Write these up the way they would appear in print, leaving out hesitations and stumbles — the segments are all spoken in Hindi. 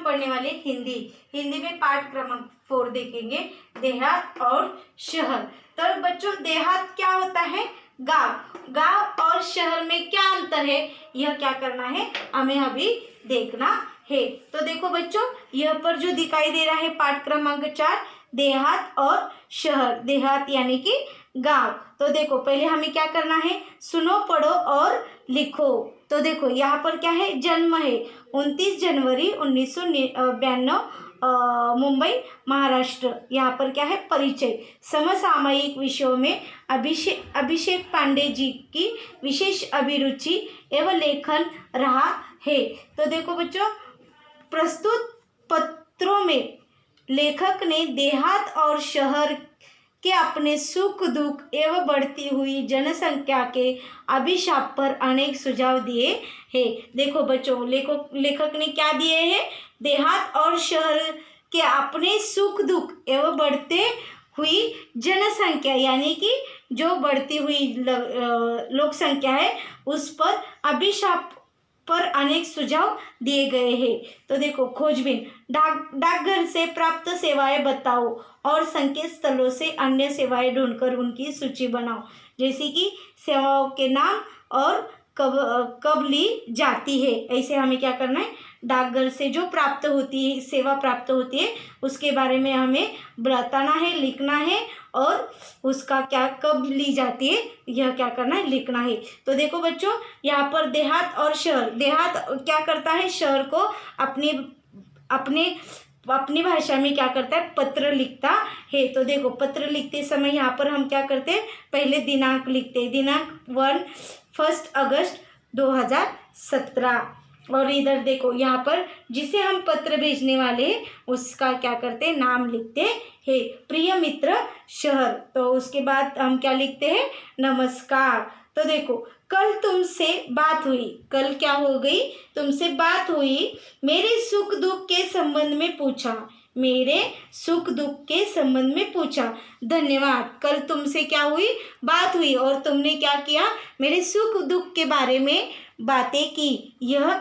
पढ़ने वाले हिंदी। हिंदी में पाठ क्रमांक 4 देखेंगे, देहात और शहर। तो बच्चों देहात क्या होता है? गांव। गांव और शहर में क्या अंतर है, यह क्या करना है हमें अभी देखना है। तो देखो बच्चों, यह पर जो दिखाई दे रहा है पाठ क्रमांक 4, देहात और शहर। देहात यानी कि गांव। तो देखो पहले हमें क्या करना है, सुनो पढ़ो और लिखो। तो देखो यहाँ पर क्या है, जन्म है 29 जनवरी 1992, मुंबई महाराष्ट्र। यहाँ पर क्या है, परिचय। समसामयिक विषयों में अभिषेक पांडे जी की विशेष अभिरुचि एवं लेखन रहा है। तो देखो बच्चों, प्रस्तुत पत्रों में लेखक ने देहात और शहर के अपने सुख दुख एवं बढ़ती हुई जनसंख्या के अभिशाप पर अनेक सुझाव दिए हैं। देखो बच्चों, लेखक ने क्या दिए हैं, देहात और शहर के अपने सुख दुख एवं बढ़ते हुई जनसंख्या यानी कि जो बढ़ती हुई लोक संख्या है उस पर अभिशाप पर अनेक सुझाव दिए गए हैं। तो देखो, खोजबीन, डाकघर से प्राप्त सेवाएं बताओ और संकेत स्थलों से अन्य सेवाएं ढूंढकर उनकी सूची बनाओ। जैसे कि सेवाओं के नाम और कब ली जाती है, ऐसे हमें क्या करना है, डाकघर से जो प्राप्त होती है, सेवा प्राप्त होती है, उसके बारे में हमें बताना है, लिखना है और उसका क्या कब ली जाती है यह क्या करना है, लिखना है। तो देखो बच्चों, यहाँ पर देहात और शहर, देहात क्या करता है, शहर को अपनी भाषा में क्या करता है, पत्र लिखता है। तो देखो, पत्र लिखते समय यहाँ पर हम क्या करते हैं, पहले दिनांक लिखते हैं, दिनांक 1 अगस्त 2017। और इधर देखो, यहाँ पर जिसे हम पत्र भेजने वाले हैं उसका क्या करते हैं, नाम लिखते हैं, प्रिय मित्र शहर। तो उसके बाद हम क्या लिखते हैं, नमस्कार। तो देखो, कल तुमसे बात हुई, कल क्या हो गई, तुमसे बात हुई, मेरे सुख दुख के संबंध में पूछा, मेरे सुख दुख के संबंध में पूछा, धन्यवाद। कल तुमसे क्या हुई, बात हुई और तुमने क्या किया, मेरे सुख दुख के बारे में बातें की। यह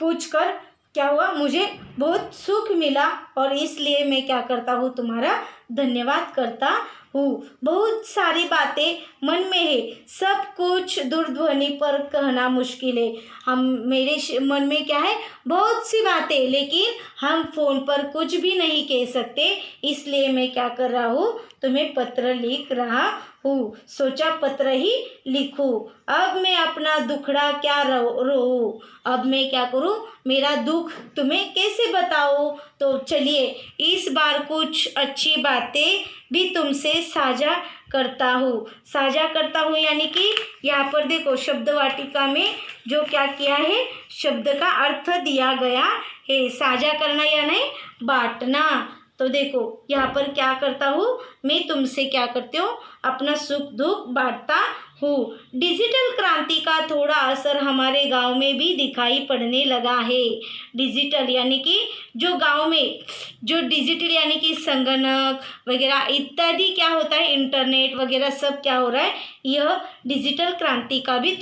पूछकर क्या हुआ, मुझे बहुत सुख मिला और इसलिए मैं क्या करता हूँ, तुम्हारा धन्यवाद करता हूँ। बहुत सारी बातें मन में है, सब कुछ दूरध्वनि पर कहना मुश्किल है। मेरे मन में क्या है, बहुत सी बातें, लेकिन हम फ़ोन पर कुछ भी नहीं कह सकते, इसलिए मैं क्या कर रहा हूँ, तुम्हें पत्र लिख रहा हूँ। सोचा पत्र ही लिखूँ, अब मैं अपना दुखड़ा क्या रोऊँ, अब मैं क्या करूँ, मेरा दुख तुम्हें कैसे बताऊँ। तो चलिए इस बार कुछ अच्छी बातें भी तुमसे साझा करता हूँ यानी कि यहाँ पर देखो, शब्द वाटिका में जो क्या किया है, शब्द का अर्थ दिया गया है, साझा करना या नहीं, बांटना। तो देखो यहाँ पर क्या करता हूँ, मैं तुमसे क्या करती हूँ, अपना सुख दुख बांटता हूँ। डिजिटल क्रांति का थोड़ा असर हमारे गांव में भी दिखाई पड़ने लगा है। डिजिटल यानी कि जो गांव में जो डिजिटल यानी कि संगणक वगैरह इत्यादि क्या होता है, इंटरनेट वगैरह सब क्या हो रहा है, यह डिजिटल क्रांति का भी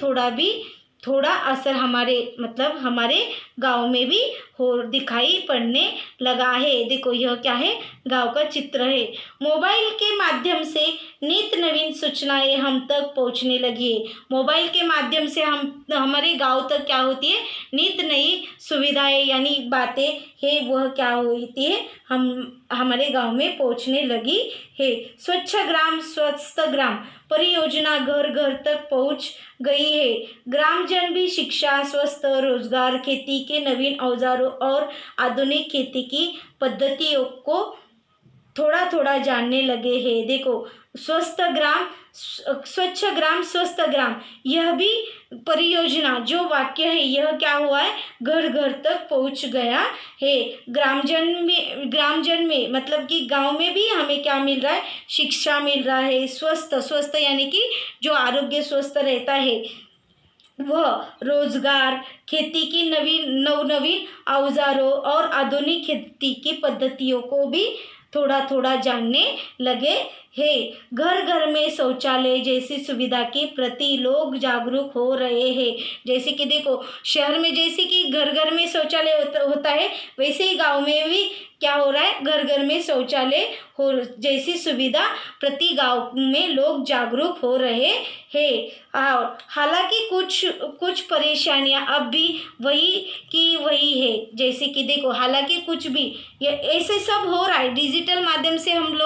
थोड़ा असर हमारे गांव में भी दिखाई पड़ने लगा है। देखो यह क्या है, गांव का चित्र है। मोबाइल के माध्यम से नित नवीन सूचनाएं हम तक पहुंचने लगी है। मोबाइल के माध्यम से हमारे गांव तक क्या होती है, नित नई सुविधाएं यानी बातें है, वह क्या होती है, हमारे गांव में पहुंचने लगी है। स्वच्छ ग्राम स्वस्थ ग्राम परियोजना घर घर तक पहुंच गई है। ग्रामजन भी शिक्षा, स्वस्थ रोजगार, खेती के नवीन औजारों और आधुनिक खेती की पद्धतियों को थोड़ा थोड़ा जानने लगे हैं। देखो, स्वच्छ ग्राम स्वस्थ ग्राम, यह भी परियोजना जो वाक्य है, यह क्या हुआ है, घर घर तक पहुंच गया है। ग्रामजन में मतलब कि गांव में भी हमें क्या मिल रहा है, शिक्षा मिल रहा है। स्वस्थ यानी कि जो आरोग्य स्वस्थ रहता है, वह रोजगार, खेती की नवीन औजारों और आधुनिक खेती की पद्धतियों को भी थोड़ा थोड़ा जानने लगे हैं। घर घर में शौचालय जैसी सुविधा के प्रति लोग जागरूक हो रहे हैं। जैसे कि देखो, शहर में जैसे कि घर घर में शौचालय होता है, वैसे ही गांव में भी क्या हो रहा है, घर घर में शौचालय हो जैसी सुविधा प्रति गांव में लोग जागरूक हो रहे हैं। और हालांकि कुछ परेशानियां अब भी वही की वही है। जैसे कि देखो, हालांकि कुछ भी ये ऐसे सब हो रहा है, डिजिटल माध्यम से हम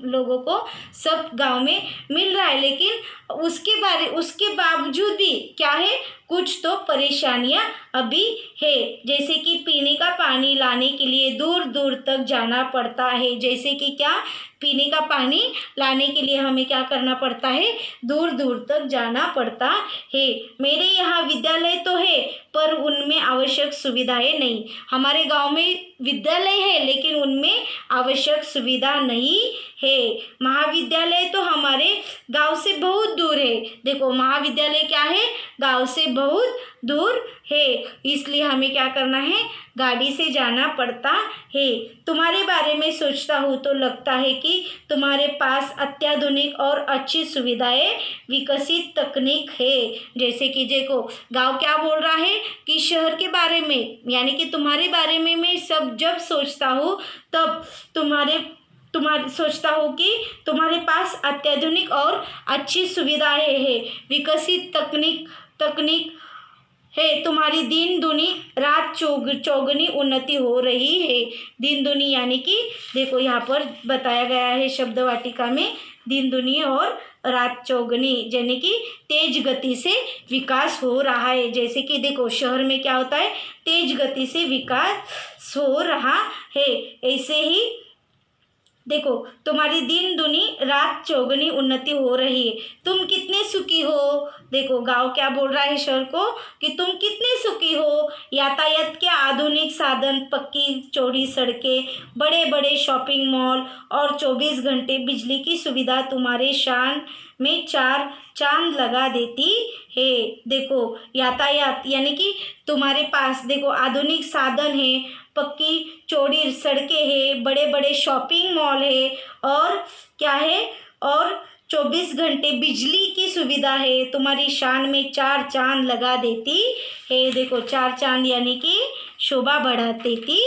लोगों को सब गांव में मिल रहा है, लेकिन उसके बावजूद भी क्या है, कुछ तो परेशानियां अभी है। जैसे कि पीने का पानी लाने के लिए दूर दूर तक जाना पड़ता है। जैसे कि क्या, पीने का पानी लाने के लिए हमें क्या करना पड़ता है, दूर दूर तक जाना पड़ता है। मेरे यहाँ विद्यालय तो है, पर उनमें आवश्यक सुविधाएं नहीं। हमारे गांव में विद्यालय है, लेकिन उनमें आवश्यक सुविधा नहीं है। महाविद्यालय तो हमारे गांव से बहुत दूर है। देखो, महाविद्यालय क्या है, गांव से बहुत दूर है, इसलिए हमें क्या करना है, गाड़ी से जाना पड़ता है। तुम्हारे बारे में सोचता हूँ तो लगता है कि तुम्हारे पास अत्याधुनिक और अच्छी सुविधाएं, विकसित तकनीक है। जैसे कि देखो, गांव क्या बोल रहा है कि शहर के बारे में, यानी कि तुम्हारे बारे में मैं सब जब सोचता हूँ तब तुम्हारे सोचता हूँ कि तुम्हारे पास अत्याधुनिक और अच्छी सुविधाएं है, विकसित तकनीक है। तुम्हारी दिन दुनी रात चौगुनी उन्नति हो रही है। दिन दुनी यानी कि देखो, यहाँ पर बताया गया है शब्द वाटिका में, दिन दुनी और रात चौगुनी, यानी कि तेज गति से विकास हो रहा है। जैसे कि देखो, शहर में क्या होता है, तेज गति से विकास हो रहा है। ऐसे ही देखो, तुम्हारी दिन दुनी रात चौगुनी उन्नति हो रही है। तुम कितने सुखी हो। देखो, गांव क्या बोल रहा है शहर को कि तुम कितने सुखी हो। यातायात के आधुनिक साधन, पक्की चौड़ी सड़कें, बड़े बड़े शॉपिंग मॉल और 24 घंटे बिजली की सुविधा तुम्हारे शान में 4 चांद लगा देती है। देखो, यातायात यानी कि तुम्हारे पास देखो आधुनिक साधन है, पक्की चौड़ी सड़कें हैं, बड़े बड़े शॉपिंग मॉल है, और क्या है, और 24 घंटे बिजली की सुविधा है, तुम्हारी शान में 4 चांद लगा देती है। देखो, 4 चांद यानी कि शोभा बढ़ा देती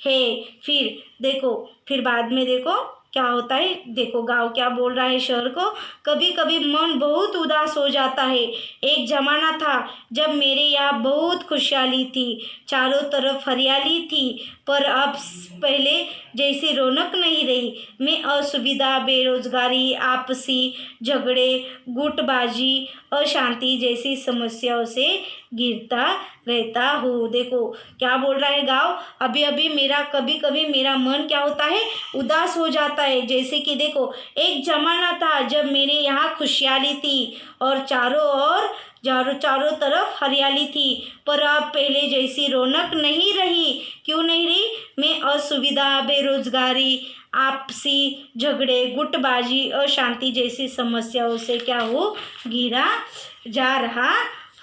है। फिर देखो, फिर बाद में देखो क्या होता है। देखो, गांव क्या बोल रहा है शहर को, कभी कभी मन बहुत उदास हो जाता है। एक जमाना था जब मेरे यहाँ बहुत खुशहाली थी, चारों तरफ हरियाली थी, पर अब पहले जैसी रौनक नहीं रही। मैं असुविधा, बेरोजगारी, आपसी झगड़े, गुटबाजी, अशांति जैसी समस्याओं से घिरता रहता हूँ। देखो, क्या बोल रहा है गाँव, अभी अभी कभी कभी मेरा मन क्या होता है, उदास हो जाता है। जैसे कि देखो, एक जमाना था जब मेरे यहाँ खुशहाली थी और चारों तरफ हरियाली थी, पर अब पहले जैसी रौनक नहीं रही। क्यों नहीं रही? मैं असुविधा, बेरोजगारी, आपसी झगड़े, गुटबाजी, अशांति जैसी समस्याओं से क्या हो, घिरा जा रहा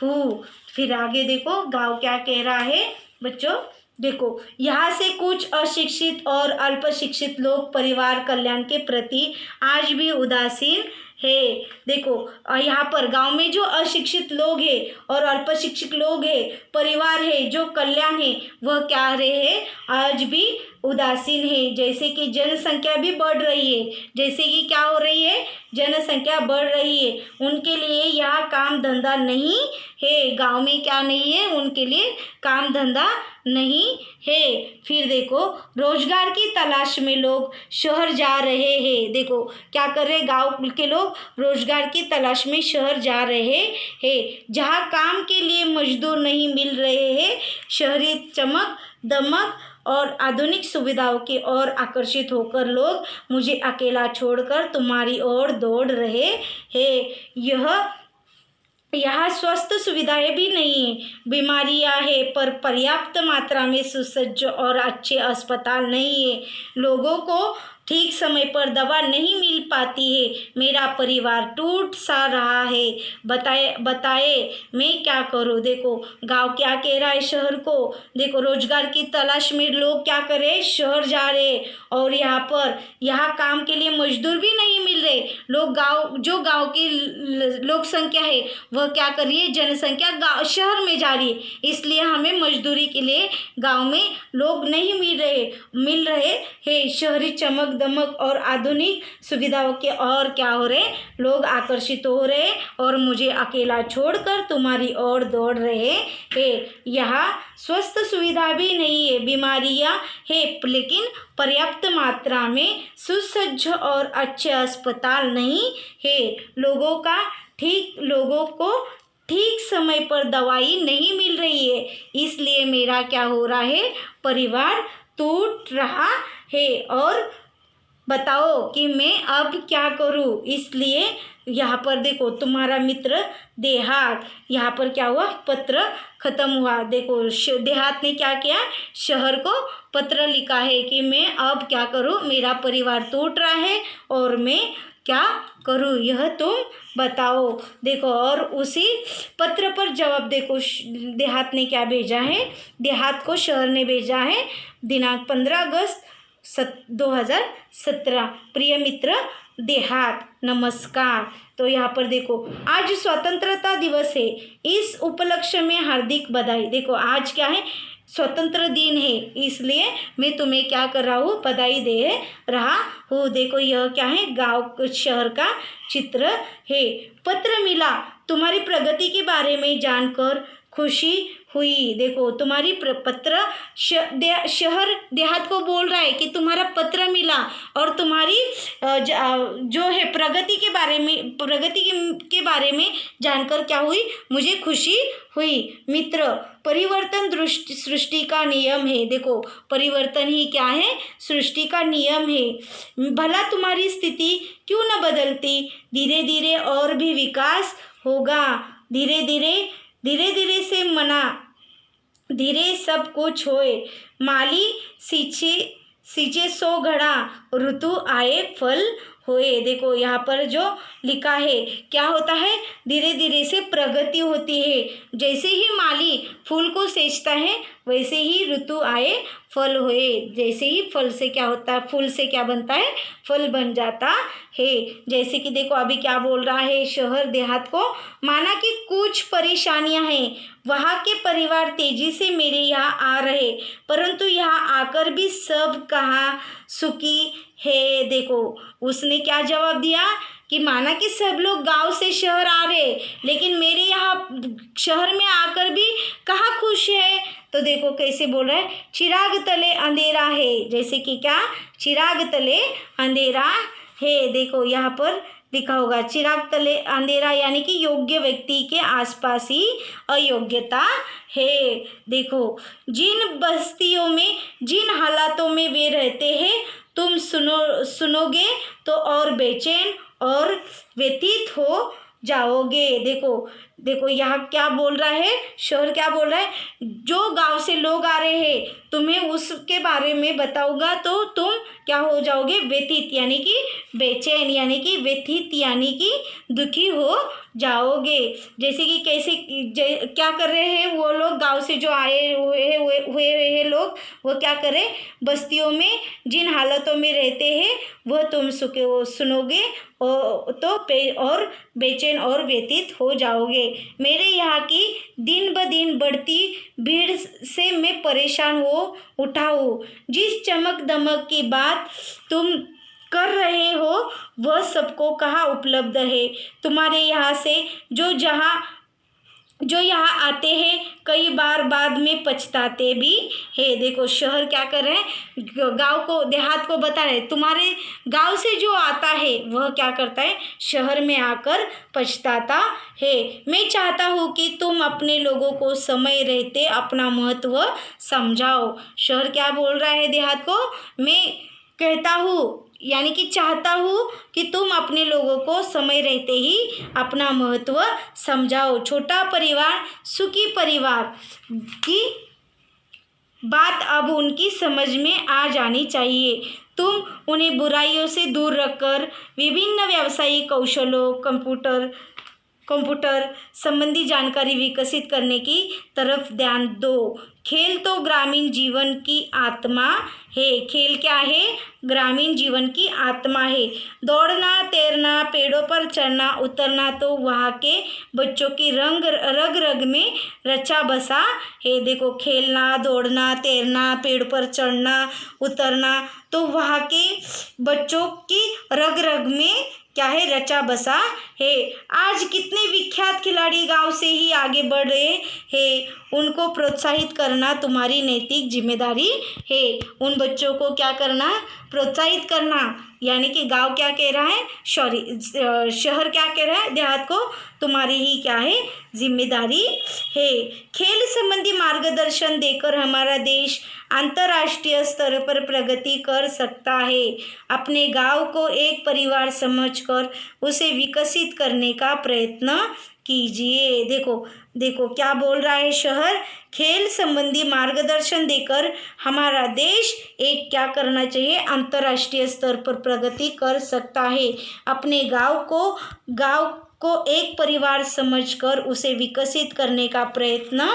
हूँ। फिर आगे देखो, गाँव क्या कह रहा है बच्चों। देखो, यहाँ से कुछ अशिक्षित और अल्पशिक्षित लोग परिवार कल्याण के प्रति आज भी उदासीन है। देखो, यहाँ पर गांव में जो अशिक्षित लोग हैं और अल्पशिक्षित लोग हैं, परिवार है, जो कल्याण है, वह क्या रहे हैं, आज भी उदासीन है। जैसे कि जनसंख्या भी बढ़ रही है, जैसे कि क्या हो रही है, जनसंख्या बढ़ रही है, उनके लिए यहाँ काम धंधा नहीं है। गांव में क्या नहीं है, उनके लिए काम धंधा नहीं है। फिर देखो, रोजगार की तलाश में लोग शहर जा रहे हैं। देखो, क्या कर रहे, गांव के लोग रोजगार की तलाश में शहर जा रहे हैं। जहां काम के लिए मजदूर नहीं मिल रहे हैं, शहरी चमक दमक और आधुनिक सुविधाओं की ओर आकर्षित होकर लोग मुझे अकेला छोड़कर तुम्हारी ओर दौड़ रहे हैं। यहाँ स्वास्थ्य सुविधाएं भी नहीं है, बीमारियां है, पर पर्याप्त मात्रा में सुसज्ज और अच्छे अस्पताल नहीं है। लोगों को ठीक समय पर दवा नहीं मिल पाती है, मेरा परिवार टूट सा रहा है, बताए मैं क्या करूं। देखो गांव क्या कह रहा है शहर को, देखो रोजगार की तलाश में लोग क्या कर रहे, शहर जा रहे, और यहाँ काम के लिए मजदूर भी नहीं मिल रहे। लोग गांव की लोक संख्या है वह क्या कर रही है, जनसंख्या गाँव शहर में जा रही है, इसलिए हमें मजदूरी के लिए गांव में लोग नहीं मिल रहे हैं। शहरी चमक दमक और आधुनिक सुविधाओं के और क्या हो रहे, लोग आकर्षित हो रहे और मुझे अकेला छोड़कर तुम्हारी ओर दौड़ रहे हैं। यहाँ स्वस्थ सुविधा भी नहीं है, बीमारियाँ है लेकिन पर्याप्त मात्रा में सुसज्ज और अच्छे अस्पताल नहीं है। लोगों को ठीक समय पर दवाई नहीं मिल रही है, इसलिए मेरा क्या हो रहा है, परिवार टूट रहा है। और बताओ कि मैं अब क्या करूं। इसलिए यहाँ पर देखो तुम्हारा मित्र देहात, यहाँ पर क्या हुआ, पत्र खत्म हुआ। देखो देहात ने क्या किया, शहर को पत्र लिखा है कि मैं अब क्या करूं, मेरा परिवार टूट रहा है और मैं क्या करूं, यह तुम बताओ। देखो और उसी पत्र पर जवाब देखो देहात ने क्या भेजा है, देहात को शहर ने भेजा है दिनांक 15 अगस्त 2017। प्रिय मित्र देहात नमस्कार। तो यहाँ पर देखो आज स्वतंत्रता दिवस है, इस उपलक्ष्य में हार्दिक बधाई। देखो आज क्या है, स्वतंत्र दिन है, इसलिए मैं तुम्हें क्या कर रहा हूँ, बधाई दे रहा हूँ। देखो यह क्या है, गांव शहर का चित्र है। पत्र मिला, तुम्हारी प्रगति के बारे में जानकर खुशी हुई। देखो तुम्हारी पत्र शहर देहात को बोल रहा है कि तुम्हारा पत्र मिला और तुम्हारी जो है प्रगति के बारे में जानकर क्या हुई, मुझे खुशी हुई। मित्र परिवर्तन सृष्टि का नियम है। देखो परिवर्तन ही क्या है, सृष्टि का नियम है। भला तुम्हारी स्थिति क्यों न बदलती, धीरे धीरे और भी विकास होगा। धीरे धीरे से मना धीरे सब कुछ होए, माली सींचे 100 घड़ा, ऋतु आए फल होए। देखो यहाँ पर जो लिखा है क्या होता है, धीरे धीरे से प्रगति होती है। जैसे ही माली फूल को सींचता है वैसे ही ऋतु आए फल होए। जैसे ही फल से क्या होता है, फूल से क्या बनता है, फल बन जाता है। जैसे कि देखो अभी क्या बोल रहा है शहर देहात को, माना कि कुछ परेशानियां हैं, वहाँ के परिवार तेजी से मेरे यहाँ आ रहे, परंतु यहाँ आकर भी सब कहाँ सुखी है। देखो उसने क्या जवाब दिया कि माना कि सब लोग गांव से शहर आ रहे, लेकिन मेरे यहाँ शहर में आकर भी कहाँ खुश है। तो देखो कैसे बोल रहा है, चिराग तले अंधेरा है। जैसे कि क्या, चिराग तले अंधेरा है। देखो यहाँ पर लिखा होगा चिराग तले अंधेरा, यानी कि योग्य व्यक्ति के आसपास ही अयोग्यता है। देखो जिन बस्तियों में, जिन हालातों में वे रहते हैं, तुम सुनोगे तो और बेचैन और व्यतीत हो जाओगे। देखो यहाँ क्या बोल रहा है, शहर क्या बोल रहा है, जो गांव से लोग आ रहे हैं तुम्हें उसके बारे में बताऊंगा तो तुम क्या हो जाओगे, व्यतीत यानी कि बेचैन, यानी कि व्यतीत यानी कि दुखी हो जाओगे। जैसे कि कैसे क्या कर रहे हैं वो लोग, गांव से जो आए हुए हैं लोग, वो क्या कर रहे, बस्तियों में जिन हालतों में रहते हैं वह तुम सुनोगे और बेचैन और व्यतीत हो जाओगे। मेरे यहाँ की दिन ब दिन बढ़ती भीड़ से मैं परेशान हो उठा हूँ। जिस चमक दमक की बात तुम कर रहे हो वह सबको कहाँ उपलब्ध है। तुम्हारे यहाँ से जो यहाँ आते हैं कई बार बाद में पछताते भी है। देखो शहर क्या कर रहे हैं, गांव को देहात को बता रहे, तुम्हारे गांव से जो आता है वह क्या करता है, शहर में आकर पछताता है। मैं चाहता हूँ कि तुम अपने लोगों को समय रहते अपना महत्व समझाओ। शहर क्या बोल रहा है देहात को, मैं कहता हूँ यानी कि चाहता हूँ कि तुम अपने लोगों को समय रहते ही अपना महत्व समझाओ। छोटा परिवार सुखी परिवार की बात अब उनकी समझ में आ जानी चाहिए। तुम उन्हें बुराइयों से दूर रखकर विभिन्न व्यावसायिक कौशलों, कंप्यूटर संबंधी जानकारी विकसित करने की तरफ ध्यान दो। खेल तो ग्रामीण जीवन की आत्मा है। खेल क्या है? ग्रामीण जीवन की आत्मा है। दौड़ना, तैरना, पेड़ों पर चढ़ना उतरना तो वहाँ के बच्चों की रग रग में रचा बसा है। देखो, खेलना, दौड़ना, तैरना, पेड़ पर चढ़ना उतरना तो वहाँ के बच्चों की रग रग में क्या है? रचा बसा है। आज कितने विख्यात खिलाड़ी गांव से ही आगे बढ़ रहे हैं। उनको प्रोत्साहित करना तुम्हारी नैतिक जिम्मेदारी है। उन बच्चों को क्या करना? प्रोत्साहित करना। यानी कि गांव क्या कह रहा है? शहर क्या कह रहा है? देहात को तुम्हारी ही क्या है? जिम्मेदारी है। खेल संबंधी मार्गदर्शन देकर हमारा देश अंतर्राष्ट्रीय स्तर पर प्रगति कर सकता है। अपने गांव को एक परिवार समझकर उसे विकसित करने का प्रयत्न कीजिए। देखो क्या बोल रहा है शहर? खेल संबंधी मार्गदर्शन देकर हमारा देश एक क्या करना चाहिए? अंतर्राष्ट्रीय स्तर पर प्रगति कर सकता है। अपने गांव को एक परिवार समझकर उसे विकसित करने का प्रयत्न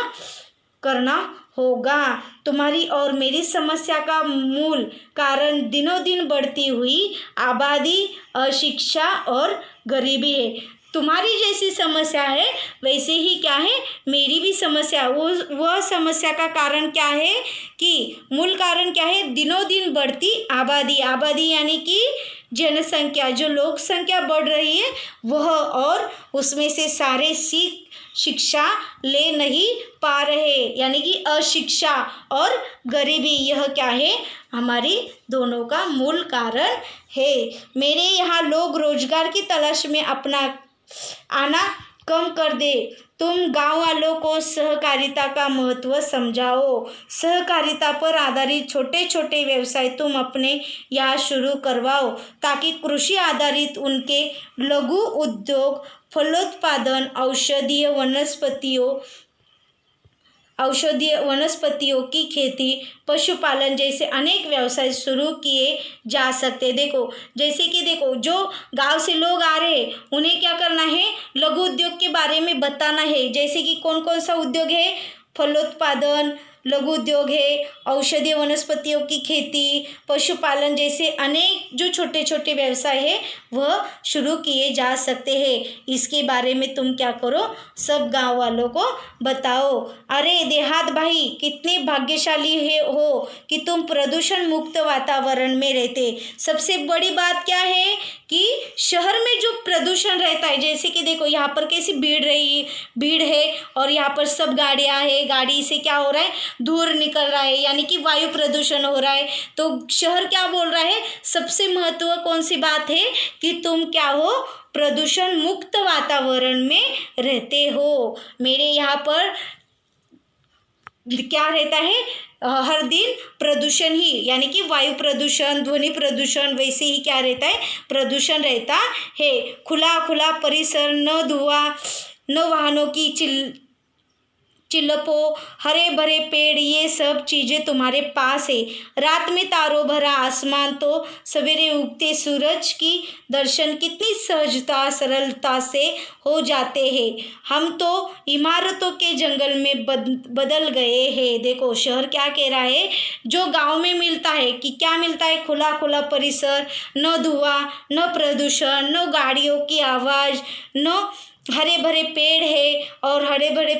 करना होगा। तुम्हारी और मेरी समस्या का मूल कारण दिनों दिन बढ़ती हुई आबादी, अशिक्षा और गरीबी है। तुम्हारी जैसी समस्या है वैसे ही क्या है? मेरी भी समस्या। वह समस्या का कारण क्या है? कि मूल कारण क्या है? दिनों दिन बढ़ती आबादी यानी कि जनसंख्या, जो लोक संख्या बढ़ रही है वह, और उसमें से सारे शिक्षा ले नहीं पा रहे, यानी कि अशिक्षा और गरीबी, यह क्या है? हमारी दोनों का मूल कारण है। मेरे यहाँ लोग रोजगार की तलाश में अपना आना कम कर दे। तुम गांव वालों को सहकारिता का महत्व समझाओ। सहकारिता पर आधारित छोटे छोटे व्यवसाय तुम अपने यहाँ शुरू करवाओ, ताकि कृषि आधारित उनके लघु उद्योग, फलोत्पादन, औषधीय वनस्पतियों की खेती, पशुपालन जैसे अनेक व्यवसाय शुरू किए जा सकते। देखो, जैसे कि जो गांव से लोग आ रहे हैं उन्हें क्या करना है? लघु उद्योग के बारे में बताना है। जैसे कि कौन कौन सा उद्योग है? फलोत्पादन लघु उद्योग है, औषधीय वनस्पतियों की खेती, पशुपालन जैसे अनेक जो छोटे छोटे व्यवसाय है वह शुरू किए जा सकते हैं। इसके बारे में तुम क्या करो? सब गांव वालों को बताओ। अरे देहात भाई, कितने भाग्यशाली हो कि तुम प्रदूषण मुक्त वातावरण में रहते। सबसे बड़ी बात क्या है कि शहर में जो प्रदूषण रहता है, जैसे कि देखो यहाँ पर कैसी भीड़ है और यहाँ पर सब गाड़ियाँ हैं, गाड़ी से क्या हो रहा है? धूल निकल रहा है, यानी कि वायु प्रदूषण हो रहा है। तो शहर क्या बोल रहा है? सबसे महत्व कौन सी बात है कि तुम क्या हो? प्रदूषण मुक्त वातावरण में रहते हो। मेरे यहाँ पर क्या रहता है? हर दिन प्रदूषण ही, यानी कि वायु प्रदूषण, ध्वनि प्रदूषण, वैसे ही क्या रहता है? प्रदूषण रहता है। खुला परिसर, न धुआं, न वाहनों की चिल्लपों, हरे भरे पेड़, ये सब चीज़ें तुम्हारे पास है। रात में तारों भरा आसमान तो सवेरे उगते सूरज की दर्शन कितनी सहजता सरलता से हो जाते हैं। हम तो इमारतों के जंगल में बदल गए हैं। देखो शहर क्या कह रहा है? जो गांव में मिलता है कि क्या मिलता है? खुला परिसर, न धुआं, न प्रदूषण, न गाड़ियों की आवाज़, न हरे भरे पेड़ है, और हरे बड़े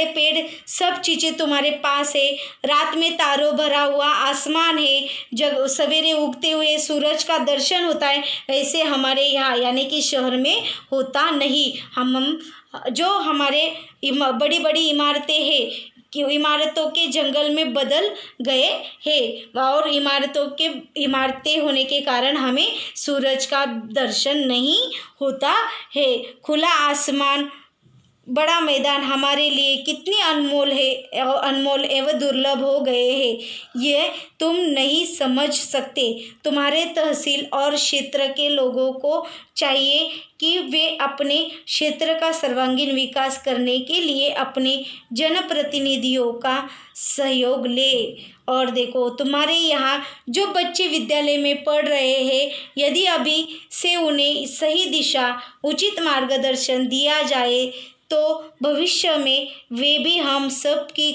पेड़ सब चीज़ें तुम्हारे पास है। रात में तारों भरा हुआ आसमान है, जब सवेरे उगते हुए सूरज का दर्शन होता है, ऐसे हमारे यहाँ यानी कि शहर में होता नहीं। हम जो हमारे बड़ी बड़ी इमारतें हैं कि इमारतों के जंगल में बदल गए हैं, और इमारतें होने के कारण हमें सूरज का दर्शन नहीं होता है। खुला आसमान बड़ा मैदान हमारे लिए कितनी अनमोल है, अनमोल एवं दुर्लभ हो गए हैं, ये तुम नहीं समझ सकते। तुम्हारे तहसील और क्षेत्र के लोगों को चाहिए कि वे अपने क्षेत्र का सर्वांगीण विकास करने के लिए अपने जनप्रतिनिधियों का सहयोग ले। और देखो, तुम्हारे यहाँ जो बच्चे विद्यालय में पढ़ रहे हैं, यदि अभी से उन्हें सही दिशा, उचित मार्गदर्शन दिया जाए तो भविष्य में वे भी हम सब की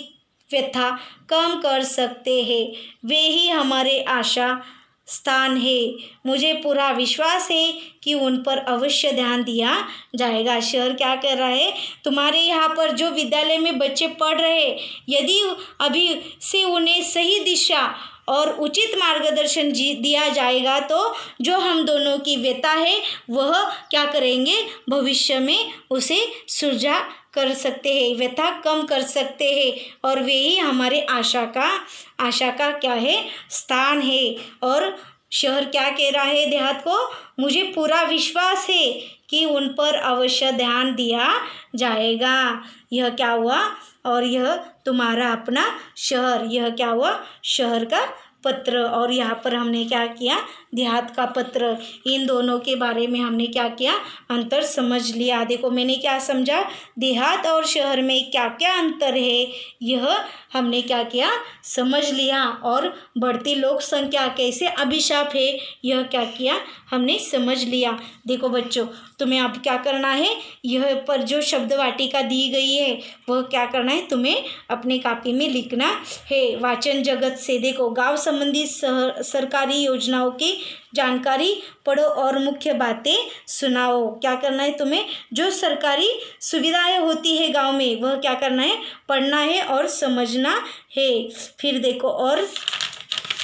व्यथा कम कर सकते हैं। वे ही हमारे आशा स्थान है। मुझे पूरा विश्वास है कि उन पर अवश्य ध्यान दिया जाएगा। शहर क्या कर रहा है, तुम्हारे यहाँ पर जो विद्यालय में बच्चे पढ़ रहे हैं, यदि अभी से उन्हें सही दिशा और उचित मार्गदर्शन दिया जाएगा तो जो हम दोनों की व्यथा है वह क्या करेंगे, भविष्य में उसे सुलझा कर सकते हैं, व्यथा कम कर सकते हैं। और वे ही हमारे आशा का क्या है, स्थान है। और शहर क्या कह रहा है देहात को, मुझे पूरा विश्वास है कि उन पर अवश्य ध्यान दिया जाएगा। यह क्या हुआ, और यह तुम्हारा अपना शहर, यह क्या हुआ, शहर का पत्र। और यहाँ पर हमने क्या किया, देहात का पत्र। इन दोनों के बारे में हमने क्या किया, अंतर समझ लिया। देखो मैंने क्या समझा, देहात और शहर में क्या क्या अंतर है, यह हमने क्या किया, समझ लिया। और बढ़ती लोक संख्या कैसे अभिशाप है, यह क्या किया, हमने समझ लिया। देखो बच्चों, तुम्हें अब क्या करना है, यह पर जो शब्द वाटिका दी गई है वह क्या करना है, तुम्हें अपने कॉपी में लिखना है। वाचन जगत से देखो, गांव संबंधी सरकारी योजनाओं की जानकारी पढ़ो और मुख्य बातें सुनाओ। क्या करना है तुम्हें, जो सरकारी सुविधाएं होती है गांव में वह क्या करना है, पढ़ना है और समझना है। फिर देखो, और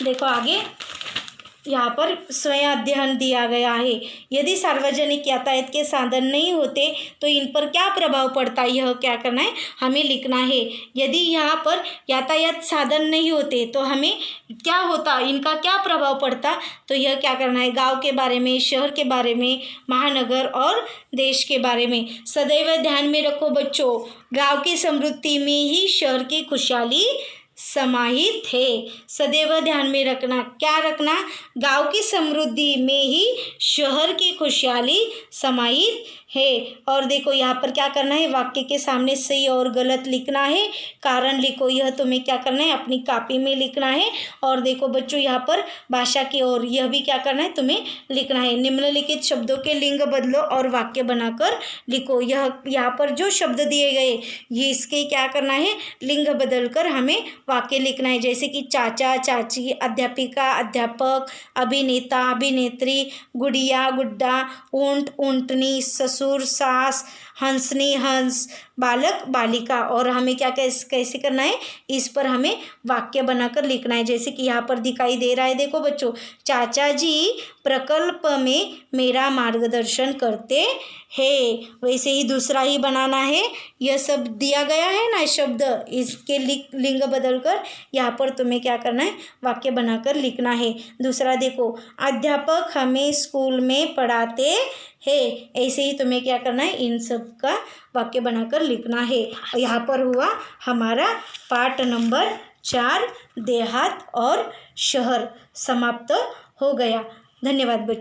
देखो आगे यहाँ पर स्वयं अध्ययन दिया गया है। यदि सार्वजनिक यातायात के साधन नहीं होते तो इन पर क्या प्रभाव पड़ता है, यह क्या करना है, हमें लिखना है। यदि यहाँ पर यातायात साधन नहीं होते तो हमें क्या होता, इनका क्या प्रभाव पड़ता, तो यह क्या करना है, गांव के बारे में, शहर के बारे में, महानगर और देश के बारे में। सदैव ध्यान में रखो बच्चों, गाँव की समृद्धि में ही शहर की खुशहाली समाहित है। सदैव ध्यान में रखना, क्या रखना, गांव की समृद्धि में ही शहर की खुशहाली समाहित है। और देखो यहाँ पर क्या करना है, वाक्य के सामने सही और गलत लिखना है, कारण लिखो, यह तुम्हें क्या करना है, अपनी कॉपी में लिखना है। और देखो बच्चों यहाँ पर भाषा की ओर, यह भी क्या करना है, तुम्हें लिखना है। निम्नलिखित शब्दों के लिंग बदलो और वाक्य बनाकर लिखो। यह यहाँ पर जो शब्द दिए गए ये इसके क्या करना है, लिंग बदलकर हमें वाक्य लिखना है। जैसे कि चाचा चाची, अध्यापिका अध्यापक, अभिनेता अभिनेत्री, गुड़िया गुड्डा, ऊंट ऊंटनी, ससुर सास, हंसनी हंस, बालक बालिका। और हमें क्या कैसे करना है, इस पर हमें वाक्य बनाकर लिखना है। जैसे कि यहाँ पर दिखाई दे रहा है, देखो बच्चों, चाचा जी प्रकल्प में मेरा मार्गदर्शन करते हैं। वैसे ही दूसरा ही बनाना है, यह सब दिया गया है ना शब्द, इसके लिंग बदलकर यहाँ पर तुम्हें क्या करना है, वाक्य बनाकर लिखना है। दूसरा देखो, अध्यापक हमें स्कूल में पढ़ाते हैं, ऐसे ही तुम्हें क्या करना है, इन सब का वाक्य बनाकर लिखना है। यहाँ पर हुआ हमारा पाठ नंबर 4 देहात और शहर समाप्त हो गया। धन्यवाद बच्चों।